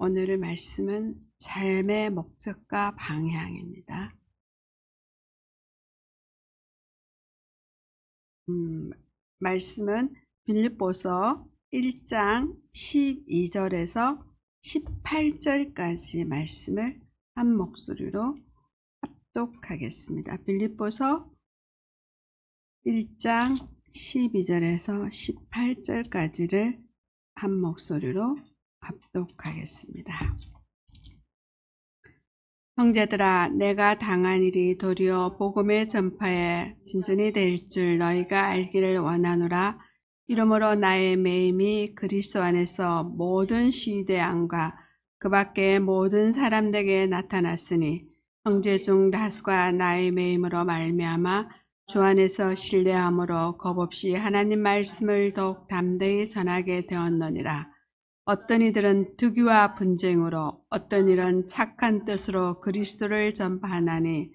오늘의 말씀은 삶의 목적과 방향입니다. 말씀은 빌립보서 1장 12절에서 18절까지 말씀을 한 목소리로 합독하겠습니다. 빌립보서 1장 12절에서 18절까지를 한 목소리로 합독하겠습니다. 형제들아, 내가 당한 일이 도리어 복음의 전파에 진전이 될 줄 너희가 알기를 원하노라. 이러므로 나의 매임이 그리스도 안에서 모든 시대 안과 그 밖의 모든 사람들에게 나타났으니 형제 중 다수가 나의 매임으로 말미암아 주 안에서 신뢰함으로 겁없이 하나님 말씀을 더욱 담대히 전하게 되었느니라. 어떤 이들은 투기와 분쟁으로, 어떤 이는 착한 뜻으로 그리스도를 전파하나니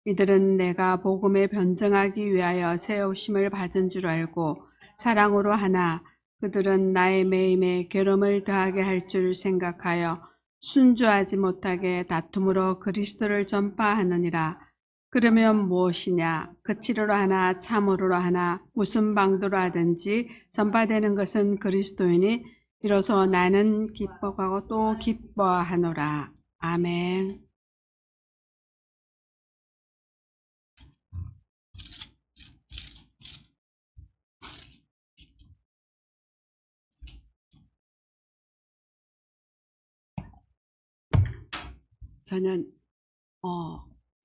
이들은 내가 복음에 변증하기 위하여 세우심을 받은 줄 알고 사랑으로 하나 그들은 나의 매임에 괴로움을 더하게 할 줄 생각하여 순주하지 못하게 다툼으로 그리스도를 전파하느니라. 그러면 무엇이냐? 그치로로 하나 참으로로 하나 무슨 방도로 하든지 전파되는 것은 그리스도이니 이로써 나는 기뻐하고 또 기뻐하노라. 아멘. 저는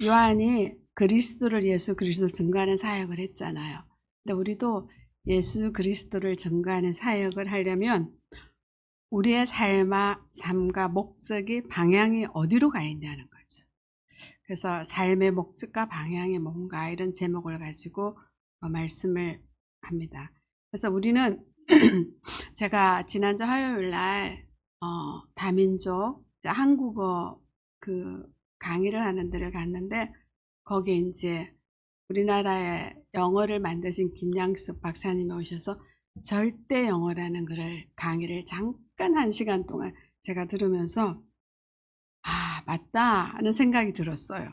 요한이 그리스도를 예수 그리스도를 증거하는 사역을 했잖아요. 근데 우리도 예수 그리스도를 증거하는 사역을 하려면 우리의 삶과 목적이 방향이 어디로 가 있냐는 거죠. 그래서 삶의 목적과 방향이 뭔가 이런 제목을 가지고 말씀을 합니다. 그래서 우리는 제가 지난주 화요일 날 다민족 한국어 그 강의를 하는 데를 갔는데 거기에 이제 우리나라에 영어를 만드신 김양숙 박사님이 오셔서 절대 영어라는 강의를 잠깐 1시간 동안 제가 들으면서 맞다 하는 생각이 들었어요.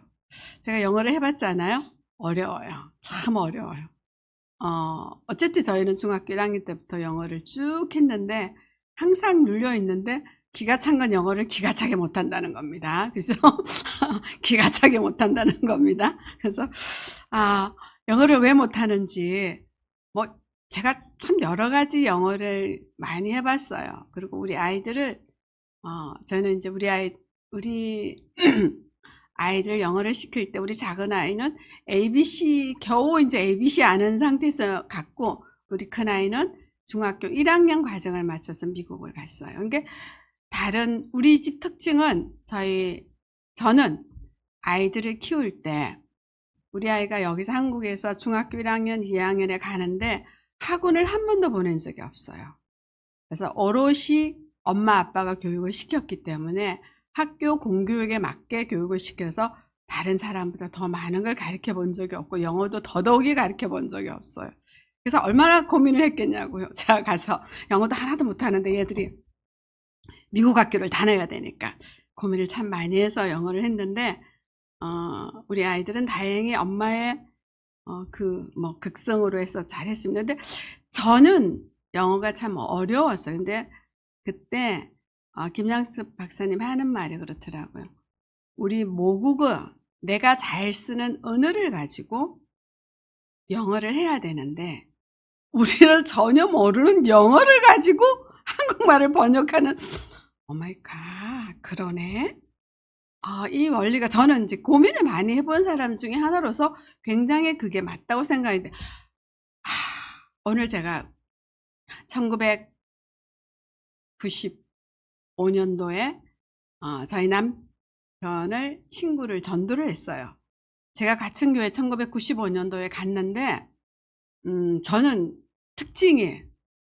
제가 영어를 해봤잖아요. 어려워요. 참 어려워요. 어쨌든 저희는 중학교 1학년 때부터 영어를 쭉 했는데 항상 눌려 있는데 기가 찬 건 영어를 기가 차게 못한다는 겁니다. 그래서 기가 차게 못한다는 겁니다. 그래서 영어를 왜 못하는지 제가 참 여러 가지 영어를 많이 해봤어요. 그리고 우리 아이들을 저는 이제 우리 아이들 영어를 시킬 때 우리 작은 아이는 ABC 겨우 이제 ABC 아는 상태에서 갔고 우리 큰 아이는 중학교 1학년 과정을 마쳐서 미국을 갔어요. 그러니까 다른 우리 집 특징은 저는 아이들을 키울 때 우리 아이가 여기서 한국에서 중학교 1학년, 2학년에 가는데 학원을 한 번도 보낸 적이 없어요. 그래서 오롯이 엄마 아빠가 교육을 시켰기 때문에 학교 공교육에 맞게 교육을 시켜서 다른 사람보다 더 많은 걸 가르쳐 본 적이 없고 영어도 더더욱이 가르쳐 본 적이 없어요. 그래서 얼마나 고민을 했겠냐고요. 제가 가서 영어도 하나도 못하는데 얘들이 미국 학교를 다녀야 되니까 고민을 참 많이 해서 영어를 했는데 우리 아이들은 다행히 엄마의 극성으로 해서 잘했습니다. 근데 저는 영어가 참 어려웠어요. 근데 그때 김양숙 박사님 하는 말이 그렇더라고요. 우리 모국어, 내가 잘 쓰는 언어를 가지고 영어를 해야 되는데 우리를 전혀 모르는 영어를 가지고 한국말을 번역하는 오마이갓 그러네. 이 원리가 저는 이제 고민을 많이 해본 사람 중에 하나로서 굉장히 그게 맞다고 생각했는데 오늘 제가 1995년도에 저희 남편을 친구를 전도를 했어요. 제가 같은 교회 1995년도에 갔는데 저는 특징이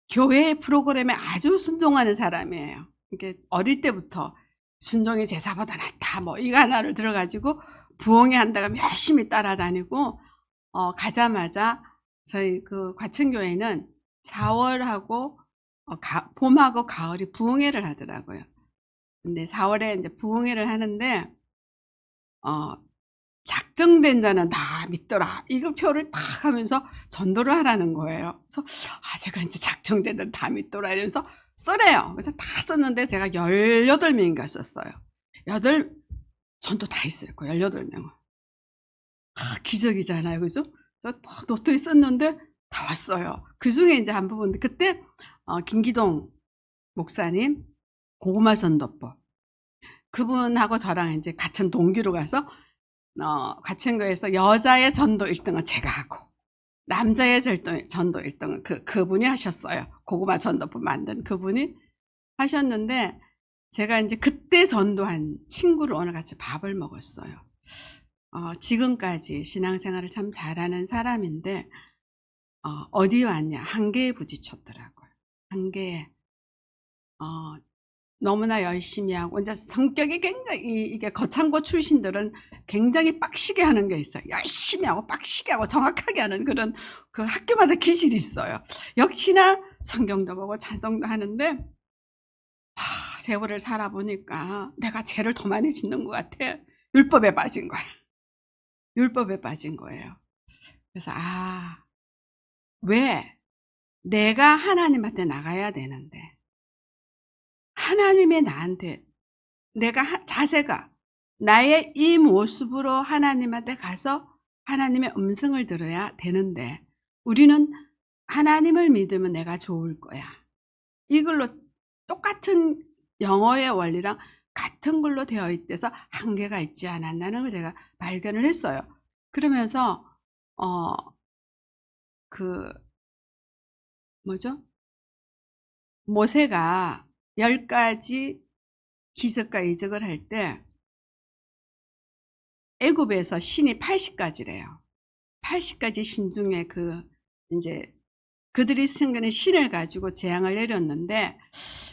교회 프로그램에 아주 순종하는 사람이에요. 이게 어릴 때부터 순종이 제사보다 낫다 이거 하나를 들어가지고 부흥회 한다고 열심히 따라다니고 가자마자 저희 그 과천교회는 4월하고 봄하고 가을이 부흥회를 하더라고요. 근데 4월에 이제 부흥회를 하는데 작정된 자는 다 믿더라. 이거 표를 딱 하면서 전도를 하라는 거예요. 그래서 제가 이제 작정된 자는 다 믿더라 이러면서 써래요. 그래서 다 썼는데 제가 18명인가 썼어요. 전도 다 했어요. 그 18명은. 기적이잖아요. 그죠? 노트에 썼는데 다 왔어요. 그 중에 이제 한 부분, 그때 김기동 목사님 고구마 전도법, 그분하고 저랑 이제 같은 동기로 가서 같은 거에서 여자의 전도 1등은 제가 하고 남자의 전도 1등은 그분이 하셨어요. 고구마 전도법 만든 그분이 하셨는데, 제가 이제 그때 전도한 친구를 오늘 같이 밥을 먹었어요. 지금까지 신앙생활을 참 잘하는 사람인데 어디 왔냐, 한계에 부딪혔더라고요. 한계에 너무나 열심히 하고, 이제 성격이 굉장히, 이게 거창고 출신들은 굉장히 빡시게 하는 게 있어요. 열심히 하고 빡시게 하고 정확하게 하는 그런, 그 학교마다 기질이 있어요. 역시나 성경도 보고 찬송도 하는데 세월을 살아보니까 내가 죄를 더 많이 짓는 것 같아. 율법에 빠진 거야. 율법에 빠진 거예요. 그래서 왜 내가 하나님한테 나가야 되는데 하나님의 나한테, 내가 자세가 나의 이 모습으로 하나님한테 가서 하나님의 음성을 들어야 되는데, 우리는 하나님을 믿으면 내가 좋을 거야, 이걸로 똑같은 영어의 원리랑 같은 걸로 되어 있대서 한계가 있지 않았나는 걸 제가 발견을 했어요. 그러면서 모세가 10가지 기적과 이적을 할 때 애굽에서 신이 80가지래요. 80가지 신 중에 이제 그들이 섬기는 신을 가지고 재앙을 내렸는데,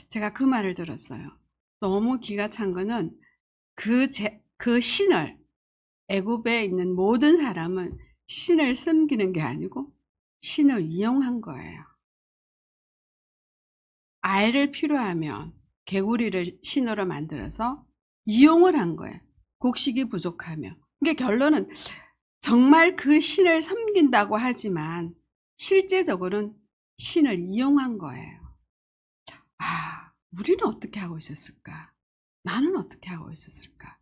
제가 그 말을 들었어요. 너무 기가 찬 거는 그 신을, 애굽에 있는 모든 사람은 신을 섬기는 게 아니고 신을 이용한 거예요. 알을 필요하면 개구리를 신으로 만들어서 이용을 한 거예요. 곡식이 부족하면. 그러니까 결론은 정말 그 신을 섬긴다고 하지만 실제적으로는 신을 이용한 거예요. 우리는 어떻게 하고 있었을까? 나는 어떻게 하고 있었을까?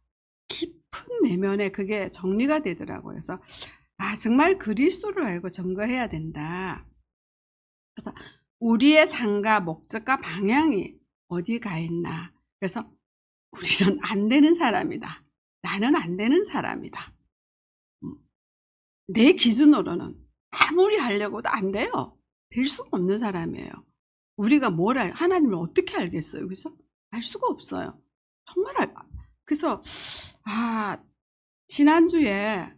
깊은 내면에 그게 정리가 되더라고요. 그래서 정말 그리스도를 알고 증거해야 된다. 그래서 우리의 삶과 목적과 방향이 어디 가 있나. 그래서 우리는 안 되는 사람이다. 나는 안 되는 사람이다. 내 기준으로는 아무리 하려고도 안 돼요. 될 수가 없는 사람이에요. 우리가 하나님을 어떻게 알겠어요? 그래서 알 수가 없어요. 정말 그래서 지난주에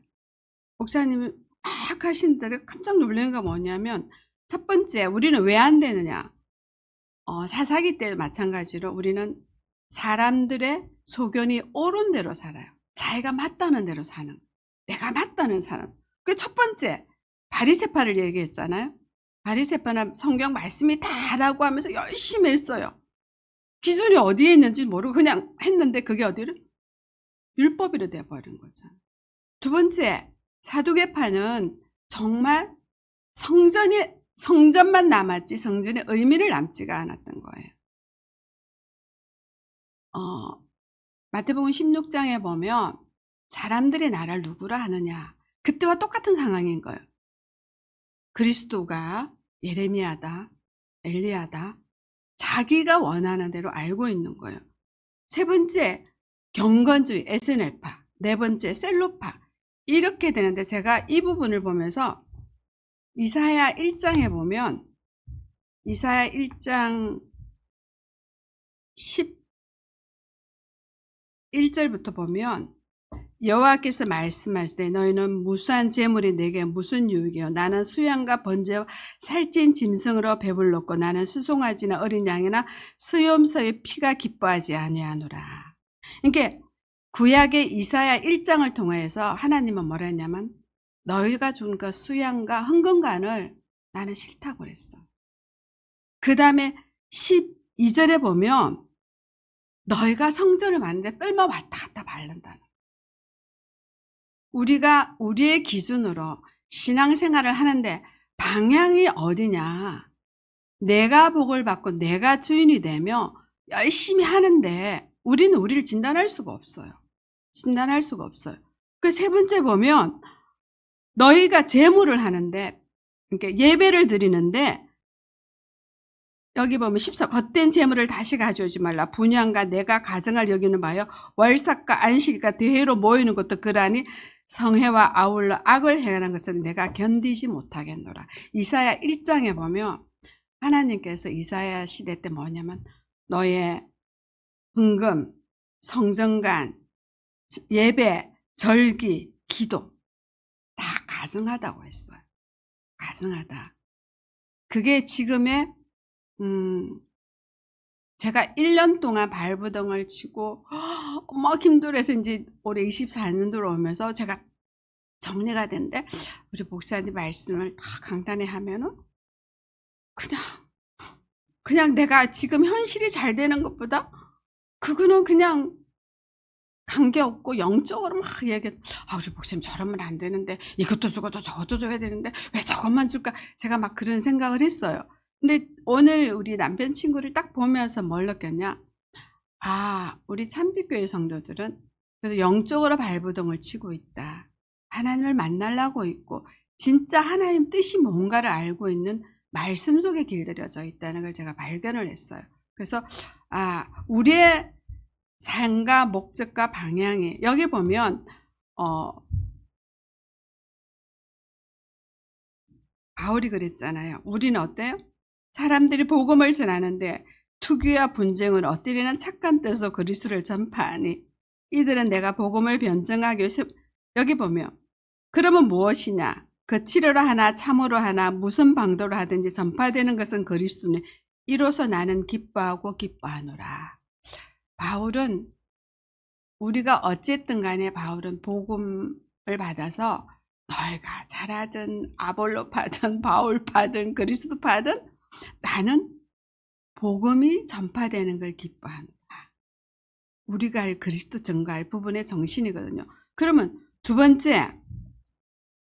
목사님이 막 하신 대로 깜짝 놀란 거 뭐냐면, 첫 번째, 우리는 왜 안 되느냐. 사사기 때 마찬가지로 우리는 사람들의 소견이 옳은 대로 살아요. 자기가 맞다는 대로 사는, 내가 맞다는 사람. 그 첫 번째, 바리새파를 얘기했잖아요. 바리새파는 성경 말씀이 다라고 하면서 열심히 했어요. 기준이 어디에 있는지 모르고 그냥 했는데 그게 어디를? 율법으로 돼버린 거잖아요. 두 번째, 사두개파는 정말 성전만 남았지 성전의 의미를 남지가 않았던 거예요. 마태복음 16장에 보면 사람들이 나를 누구라 하느냐, 그때와 똑같은 상황인 거예요. 그리스도가 예레미야다, 엘리야다, 자기가 원하는 대로 알고 있는 거예요. 세 번째, 경건주의, SNL파. 네 번째, 셀로파. 이렇게 되는데, 제가 이 부분을 보면서 이사야 1장에 보면, 이사야 1장 11절부터 보면 여호와께서 말씀하시되 너희는 무수한 재물이 내게 무슨 유익이요, 나는 수양과 번제와 살찐 짐승으로 배불렀고 나는 수송아지나 어린 양이나 수염소의 피가 기뻐하지 아니하노라. 그러니까 구약의 이사야 1장을 통해서 하나님은 뭐라 했냐면, 너희가 준 그 수양과 흥건간을 나는 싫다고 그랬어. 그 다음에 12절에 보면 너희가 성전을 만드는데 뜰만 왔다 갔다 바른다는. 우리가 우리의 기준으로 신앙생활을 하는데 방향이 어디냐. 내가 복을 받고 내가 주인이 되며 열심히 하는데 우리는 우리를 진단할 수가 없어요. 진단할 수가 없어요. 그 세 번째 보면 너희가 제물을 하는데, 그러니까 예배를 드리는데, 여기 보면 14, 헛된 제물을 다시 가져오지 말라. 분향과 내가 가정을 여기는 바여 월삭과 안식일과 대회로 모이는 것도 그러하니 성회와 아울러 악을 행하는 것을 내가 견디지 못하겠노라. 이사야 1장에 보면 하나님께서 이사야 시대 때 뭐냐면 너의 헌금, 성전관, 예배, 절기, 기도 다 가증하다고 했어요. 가증하다. 그게 지금의 제가 1년 동안 발부동을 치고 막 힘들어서 이제 올해 24년도로 오면서 제가 정리가 됐는데 우리 목사님 말씀을 다 강단에 하면은 그냥 내가 지금 현실이 잘 되는 것보다 그거는 그냥 관계없고 영적으로 막 얘기해. 우리 목사님 저러면 안 되는데 이것도 저것도 저것도 줘야 되는데 왜 저것만 줄까? 제가 막 그런 생각을 했어요. 근데 오늘 우리 남편 친구를 딱 보면서 뭘 느꼈냐? 우리 참빛교회 성도들은 그래도 영적으로 발부동을 치고 있다. 하나님을 만나려고 있고 진짜 하나님 뜻이 뭔가를 알고 있는 말씀 속에 길들여져 있다는 걸 제가 발견을 했어요. 그래서 우리의 삶과 목적과 방향이 여기 보면 바울이 그랬잖아요. 우리는 어때요? 사람들이 복음을 전하는데 투기와 분쟁을 엇들이는 착한 뜻으로 그리스도를 전파하니 이들은 내가 복음을 변증하기 위해서 여기 보면 그러면 무엇이냐? 그 치료로 하나 참으로 하나 무슨 방도로 하든지 전파되는 것은 그리스도니 이로써 나는 기뻐하고 기뻐하노라. 바울은 우리가 어쨌든 간에 바울은 복음을 받아서 너희가 잘하든 아볼로파든 바울파든 그리스도파든 나는 복음이 전파되는 걸 기뻐한다. 우리가 할 그리스도 증거할 부분의 정신이거든요. 그러면 두 번째,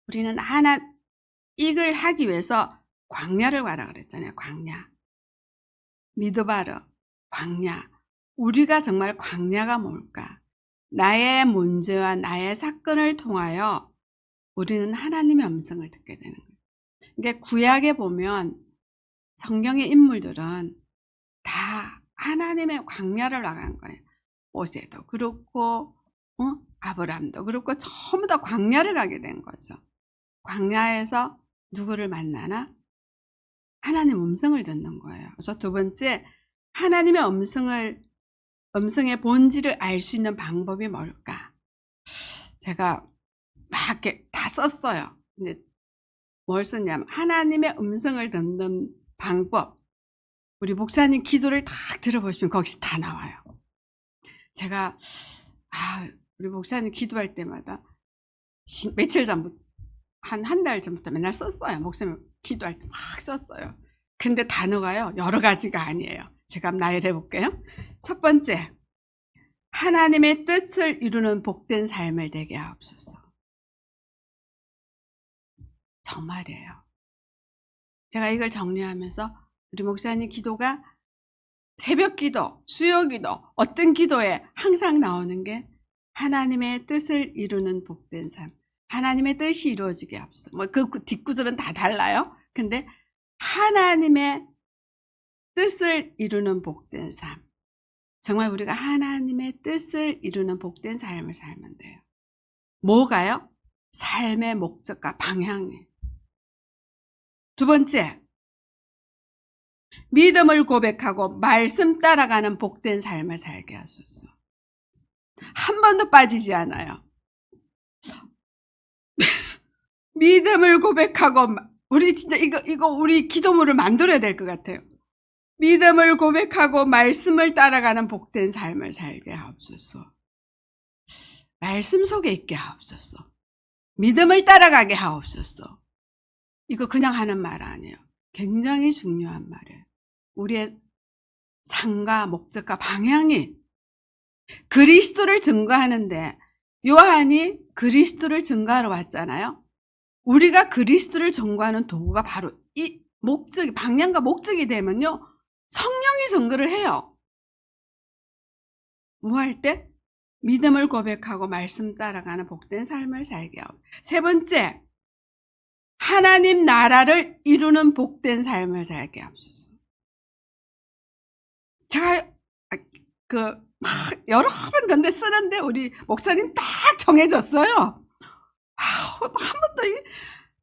우리는 이걸 하기 위해서 광야를 가라 그랬잖아요. 광야. 미드바르, 광야. 우리가 정말 광야가 뭘까? 나의 문제와 나의 사건을 통하여 우리는 하나님의 음성을 듣게 되는 거예요. 그러니까 구약에 보면 성경의 인물들은 다 하나님의 광야를 나간 거예요. 모세도 그렇고 아브라함도 그렇고 전부 다 광야를 가게 된 거죠. 광야에서 누구를 만나나? 하나님의 음성을 듣는 거예요. 그래서 두 번째, 하나님의 음성의 본질을 알 수 있는 방법이 뭘까? 제가 막 이렇게 다 썼어요. 근데 뭘 썼냐면 하나님의 음성을 듣는 방법. 우리 목사님 기도를 딱 들어보시면 거기서 다 나와요. 제가 우리 목사님 기도할 때마다 며칠 전부터 한 달 전부터 맨날 썼어요. 목사님 기도할 때 막 썼어요. 근데 단어가요 여러 가지가 아니에요. 제가 한번 나열해 볼게요. 첫 번째, 하나님의 뜻을 이루는 복된 삶을 되게 하옵소서. 정말이에요. 제가 이걸 정리하면서 우리 목사님 기도가 새벽 기도, 수요 기도, 어떤 기도에 항상 나오는 게 하나님의 뜻을 이루는 복된 삶. 하나님의 뜻이 이루어지게 하옵소서. 그 뒷구절은 다 달라요. 근데 하나님의 뜻을 이루는 복된 삶. 정말 우리가 하나님의 뜻을 이루는 복된 삶을 살면 돼요. 뭐가요? 삶의 목적과 방향이. 두 번째, 믿음을 고백하고 말씀 따라가는 복된 삶을 살게 하소서. 한 번도 빠지지 않아요. 믿음을 고백하고 우리 진짜 이거 우리 기도문을 만들어야 될 것 같아요. 믿음을 고백하고 말씀을 따라가는 복된 삶을 살게 하옵소서. 말씀 속에 있게 하옵소서. 믿음을 따라가게 하옵소서. 이거 그냥 하는 말 아니에요. 굉장히 중요한 말이에요. 우리의 삶과 목적과 방향이 그리스도를 증거하는데 요한이 그리스도를 증거하러 왔잖아요. 우리가 그리스도를 증거하는 도구가 바로 이 목적이, 방향과 목적이 되면요, 성령이 증거를 해요. 뭐 할 때? 믿음을 고백하고 말씀 따라가는 복된 삶을 살게 하고. 세 번째, 하나님 나라를 이루는 복된 삶을 살게 하옵소서. 제가 여러 번 근데 쓰는데 우리 목사님 딱 정해졌어요. 한 번 더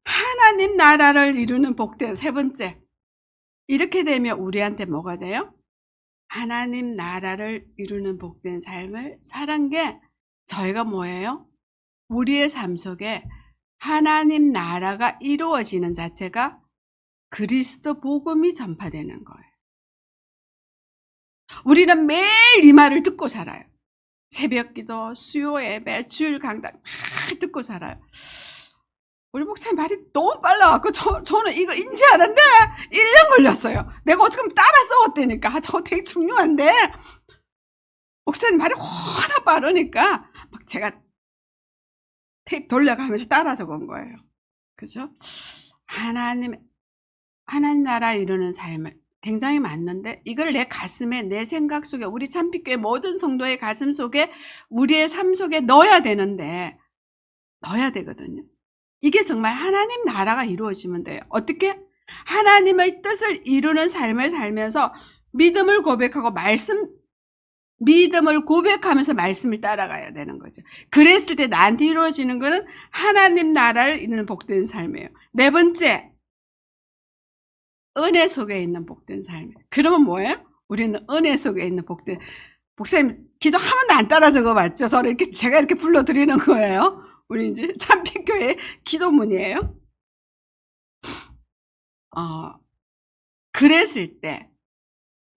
하나님 나라를 이루는 복된, 세 번째. 이렇게 되면 우리한테 뭐가 돼요? 하나님 나라를 이루는 복된 삶을 사는 게 저희가 뭐예요? 우리의 삶 속에 하나님 나라가 이루어지는 자체가 그리스도 복음이 전파되는 거예요. 우리는 매일 이 말을 듣고 살아요. 새벽기도, 수요 예배, 주일 강단 다 듣고 살아요. 우리 목사님 말이 너무 빨라갖고 저는 이거 인지하는데 1년 걸렸어요. 내가 어떻게 하면 따라 써왔다니까. 저거 되게 중요한데 목사님 말이 워낙 빠르니까 막 제가 테이프 돌려가면서 따라 적은 거예요. 그죠? 하나님 나라 이루는 삶을 굉장히 맞는데 이걸 내 가슴에, 내 생각 속에, 우리 참빛교회 모든 성도의 가슴 속에, 우리의 삶 속에 넣어야 되는데, 넣어야 되거든요. 이게 정말 하나님 나라가 이루어지면 돼요. 어떻게? 하나님의 뜻을 이루는 삶을 살면서 믿음을 고백하고 믿음을 고백하면서 말씀을 따라가야 되는 거죠. 그랬을 때 나한테 이루어지는 것은 하나님 나라를 이루는 복된 삶이에요. 네 번째, 은혜 속에 있는 복된 삶. 그러면 뭐예요? 우리는 은혜 속에 있는 복된. 목사님 기도 한 번도 안 따라 적어봤죠? 저를 이렇게 제가 이렇게 불러드리는 거예요. 우리 이제 참빛교회 기도문이에요. 그랬을 때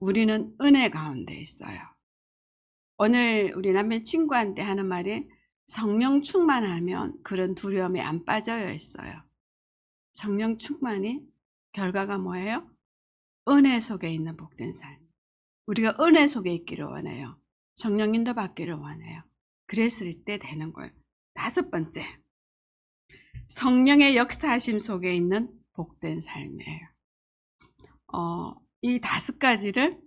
우리는 은혜 가운데 있어요. 오늘 우리 남편 친구한테 하는 말이 성령 충만하면 그런 두려움에 안 빠져요 했어요. 성령 충만이 결과가 뭐예요? 은혜 속에 있는 복된 삶. 우리가 은혜 속에 있기를 원해요. 성령 인도 받기를 원해요. 그랬을 때 되는 거예요. 다섯 번째, 성령의 역사하심 속에 있는 복된 삶이에요. 이 다섯 가지를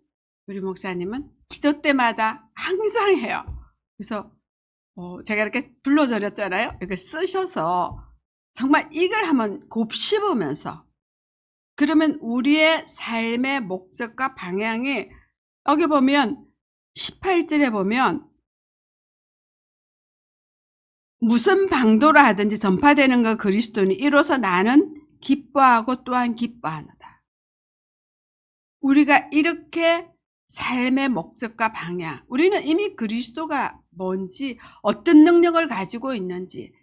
우리 목사님은 기도 때마다 항상 해요. 그래서 제가 이렇게 불러드렸잖아요. 이걸 쓰셔서 정말 이걸 한번 곱씹으면서, 그러면 우리의 삶의 목적과 방향이, 여기 보면 18절에 보면 무슨 방도로 하든지 전파되는 것 그리스도니 이로써 나는 기뻐하고 또한 기뻐하노라. 우리가 이렇게 삶의 목적과 방향, 우리는 이미 그리스도가 뭔지, 어떤 능력을 가지고 있는지,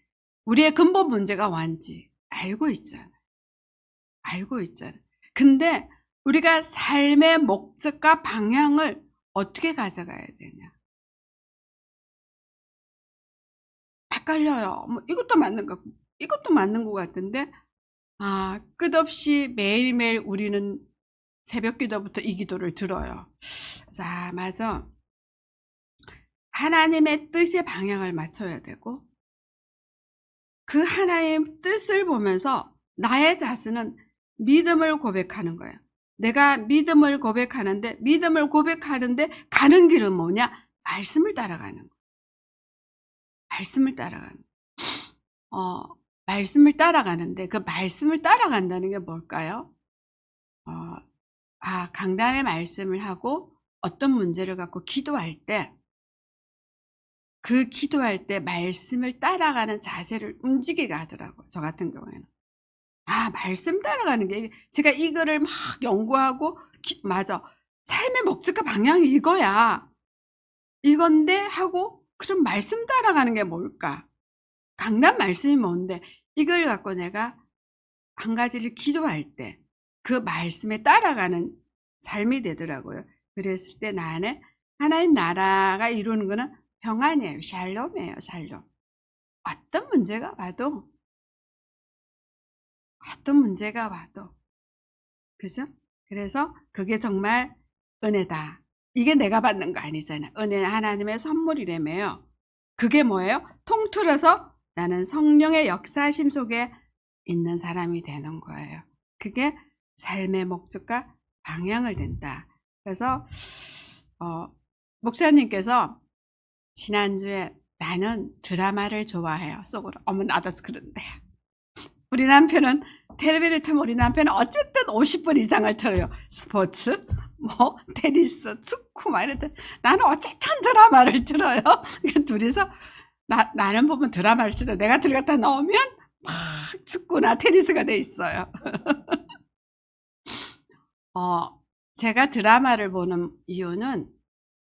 우리의 근본 문제가 뭔지 알고 있잖아요. 알고 있잖아요. 근데 우리가 삶의 목적과 방향을 어떻게 가져가야 되냐? 헷갈려요. 뭐 이것도 맞는 것 같은데, 끝없이 매일매일 우리는 새벽 기도부터 이 기도를 들어요. 자, 맞아. 하나님의 뜻의 방향을 맞춰야 되고, 그 하나님의 뜻을 보면서 나의 자신은 믿음을 고백하는 거예요. 내가 믿음을 고백하는데, 가는 길은 뭐냐? 말씀을 따라가는 거예요. 말씀을 따라가는 거예요. 말씀을 따라가는데, 그 말씀을 따라간다는 게 뭘까요? 강단의 말씀을 하고 어떤 문제를 갖고 기도할 때, 그 기도할 때 말씀을 따라가는 자세를 움직이게 하더라고요. 저 같은 경우에는. 말씀 따라가는 게, 제가 이거를 막 연구하고, 맞아. 삶의 목적과 방향이 이거야. 이건데 하고, 그럼 말씀 따라가는 게 뭘까? 강단 말씀이 뭔데? 이걸 갖고 내가 한 가지를 기도할 때, 그 말씀에 따라가는 삶이 되더라고요. 그랬을 때 나는 하나님 나라가 이루는 거는 평안이에요. 샬롬이에요. 샬롬. 어떤 문제가 와도. 그죠? 그래서 그게 정말 은혜다. 이게 내가 받는 거 아니잖아. 은혜 하나님의 선물이라며요. 그게 뭐예요? 통틀어서 나는 성령의 역사심 속에 있는 사람이 되는 거예요. 그게 삶의 목적과 방향을 댄다. 그래서 목사님께서 지난주에 나는 드라마를 좋아해요. 속으로. 어머 나도 그런데. 우리 남편은 텔레비를 틀면 우리 남편은 어쨌든 50분 이상을 틀어요. 스포츠, 뭐 테니스, 축구 막 이럴 때 나는 어쨌든 드라마를 틀어요. 둘이서 나는 보면 드라마를 틀어. 내가 들어갔다 나오면 막 축구나 테니스가 돼 있어요. 제가 드라마를 보는 이유는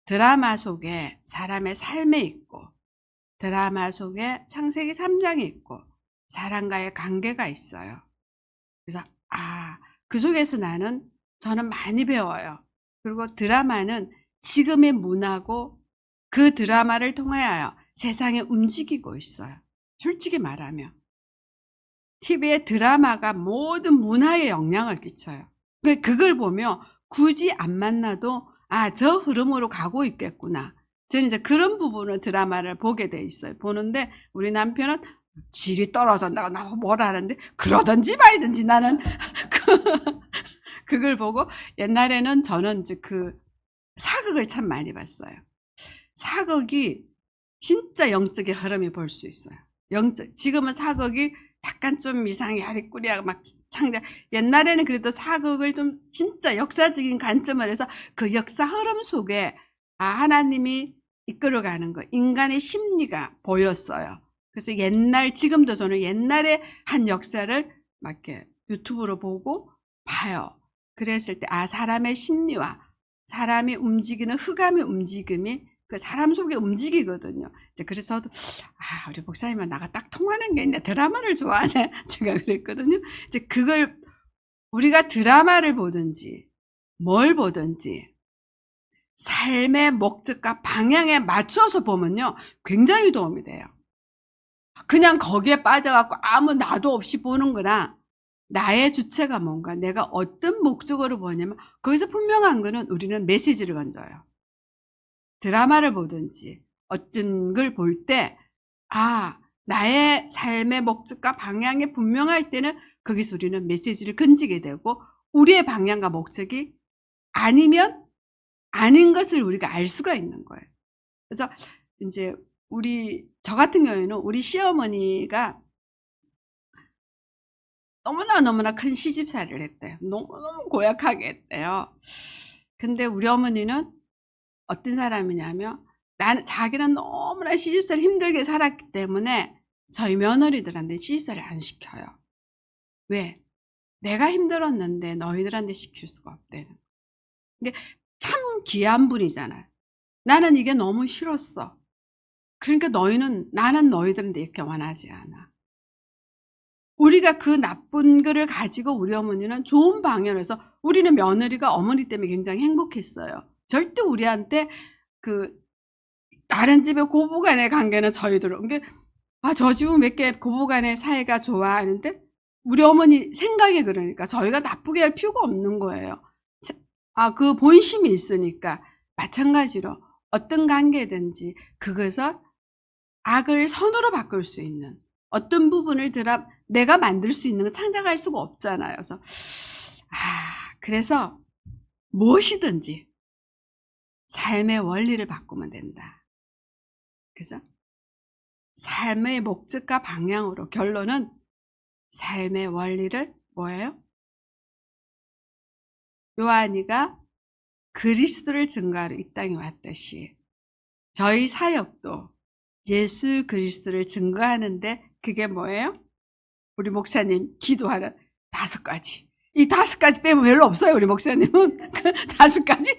드라마 속에 사람의 삶이 있고 드라마 속에 창세기 3장이 있고 사람과의 관계가 있어요. 그래서 그 속에서 저는 많이 배워요. 그리고 드라마는 지금의 문화고 그 드라마를 통하여 세상에 움직이고 있어요. 솔직히 말하면 TV의 드라마가 모든 문화에 영향을 끼쳐요. 그걸 보면 굳이 안 만나도 저 흐름으로 가고 있겠구나. 저는 이제 그런 부분을 드라마를 보게 돼 있어요. 보는데 우리 남편은 질이 떨어진다고 나보고 뭐라 하는데 그러든지 말든지 나는 그걸 보고 옛날에는 저는 이제 그 사극을 참 많이 봤어요. 사극이 진짜 영적의 흐름이 볼 수 있어요. 지금은 사극이 약간 좀 이상하게 아리꾸리하고 막 창작. 옛날에는 그래도 사극을 좀 진짜 역사적인 관점을 해서 그 역사 흐름 속에 하나님이 이끌어가는 거, 인간의 심리가 보였어요. 그래서 지금도 저는 옛날에 한 역사를 막 이렇게 유튜브로 보고 봐요. 그랬을 때 사람의 심리와 사람이 움직이는 흑암의 움직임이 그 사람 속에 움직이거든요. 그래서 저도 우리 목사님은 나가 딱 통하는 게 있네. 드라마를 좋아하네. 제가 그랬거든요. 그걸 우리가 드라마를 보든지 뭘 보든지 삶의 목적과 방향에 맞춰서 보면요 굉장히 도움이 돼요. 그냥 거기에 빠져갖고 아무 나도 없이 보는 거나 나의 주체가 뭔가 내가 어떤 목적으로 보냐면 거기서 분명한 거는 우리는 메시지를 건져요. 드라마를 보든지 어떤 걸 볼 때 나의 삶의 목적과 방향이 분명할 때는 거기서 우리는 메시지를 건지게 되고 우리의 방향과 목적이 아니면 아닌 것을 우리가 알 수가 있는 거예요. 그래서 이제 저 같은 경우에는 우리 시어머니가 너무나 큰 시집살이를 했대요. 너무너무 고약하게 했대요. 근데 우리 어머니는 어떤 사람이냐면 자기는 너무나 시집살이 힘들게 살았기 때문에 저희 며느리들한테 시집살이를 안 시켜요. 왜? 내가 힘들었는데 너희들한테 시킬 수가 없대는. 근데 참 귀한 분이잖아요. 나는 이게 너무 싫었어. 그러니까 나는 너희들한테 이렇게 원하지 않아. 우리가 그 나쁜 거를 가지고 우리 어머니는 좋은 방향으로 해서 우리는 며느리가 어머니 때문에 굉장히 행복했어요. 절대 우리한테 다른 집의 고부간의 관계는 저희들은 저 집은 몇 개 고부간의 사이가 좋아 하는데 우리 어머니 생각이 그러니까 저희가 나쁘게 할 필요가 없는 거예요. 그 본심이 있으니까. 마찬가지로 어떤 관계든지 그것을 악을 선으로 바꿀 수 있는 어떤 부분을 내가 만들 수 있는 걸 창작할 수가 없잖아요. 그래서 무엇이든지 삶의 원리를 바꾸면 된다. 그래서 삶의 목적과 방향으로 결론은 삶의 원리를 뭐예요? 요한이가 그리스도를 증거하러 이 땅에 왔듯이 저희 사역도 예수 그리스도를 증거하는데 그게 뭐예요? 우리 목사님 기도하는 5가지. 이 5가지 빼면 별로 없어요. 우리 목사님은 그 5가지.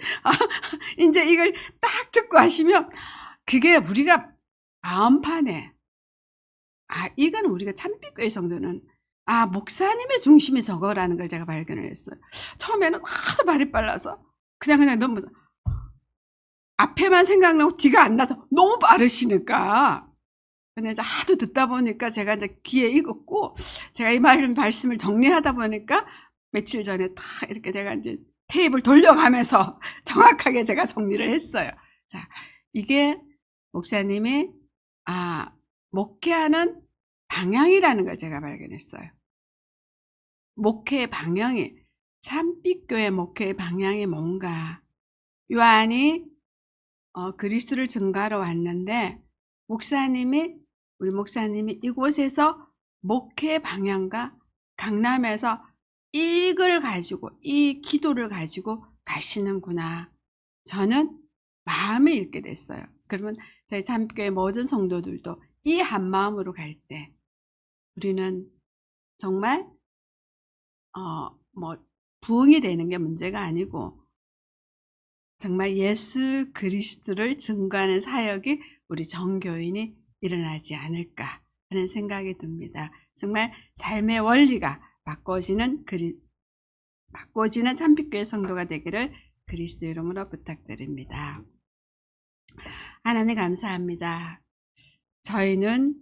이제 이걸 딱 듣고 하시면 그게 우리가 마음판에 이건 우리가 참빛교회 성도는 목사님의 중심이 저거라는 걸 제가 발견을 했어요. 처음에는 하도 말이 빨라서 그냥 너무 앞에만 생각나고 뒤가 안 나서 너무 빠르시니까. 근데 이제 하도 듣다 보니까 제가 이제 귀에 익었고 제가 이 말씀을 정리하다 보니까 며칠 전에 딱 이렇게 내가 이제 테이블 돌려가면서 정확하게 제가 정리를 했어요. 자, 이게 목사님이 목회하는 방향이라는 걸 제가 발견했어요. 목회의 방향이, 참빛교회 목회의 방향이 뭔가. 요한이 그리스도를 증거하러 왔는데 우리 목사님이 이곳에서 목회의 방향과 강남에서 이걸 가지고, 이 기도를 가지고 가시는구나. 저는 마음이 읽게 됐어요. 그러면 저희 참교회 모든 성도들도 이 한 마음으로 갈 때 우리는 정말 부흥이 되는 게 문제가 아니고 정말 예수 그리스도를 증거하는 사역이 우리 정교인이 일어나지 않을까 하는 생각이 듭니다. 정말 삶의 원리가 바꿔지는 참빛교회 성도가 되기를 그리스도 이름으로 부탁드립니다. 하나님 감사합니다. 저희는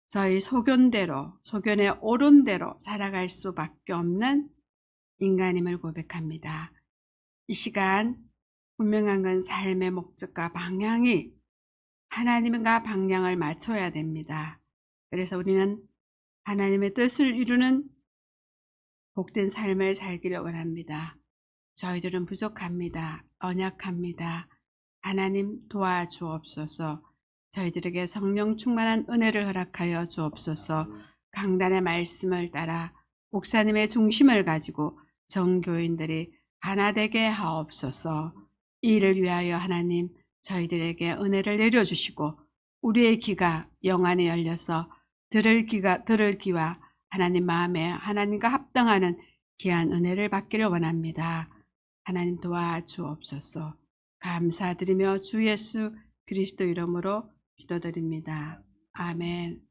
저희 소견의 옳은 대로 살아갈 수밖에 없는 인간임을 고백합니다. 이 시간 분명한 건 삶의 목적과 방향이 하나님과 방향을 맞춰야 됩니다. 그래서 우리는 하나님의 뜻을 이루는 복된 삶을 살기를 원합니다. 저희들은 부족합니다. 언약합니다. 하나님 도와주옵소서. 저희들에게 성령 충만한 은혜를 허락하여 주옵소서. 강단의 말씀을 따라 목사님의 중심을 가지고 정교인들이 하나 되게 하옵소서. 이를 위하여 하나님 저희들에게 은혜를 내려주시고 우리의 귀가 영안에 열려서 들을 귀와 하나님 마음에 하나님과 합당하는 귀한 은혜를 받기를 원합니다. 하나님 도와주옵소서. 감사드리며 주 예수 그리스도 이름으로 기도드립니다. 아멘.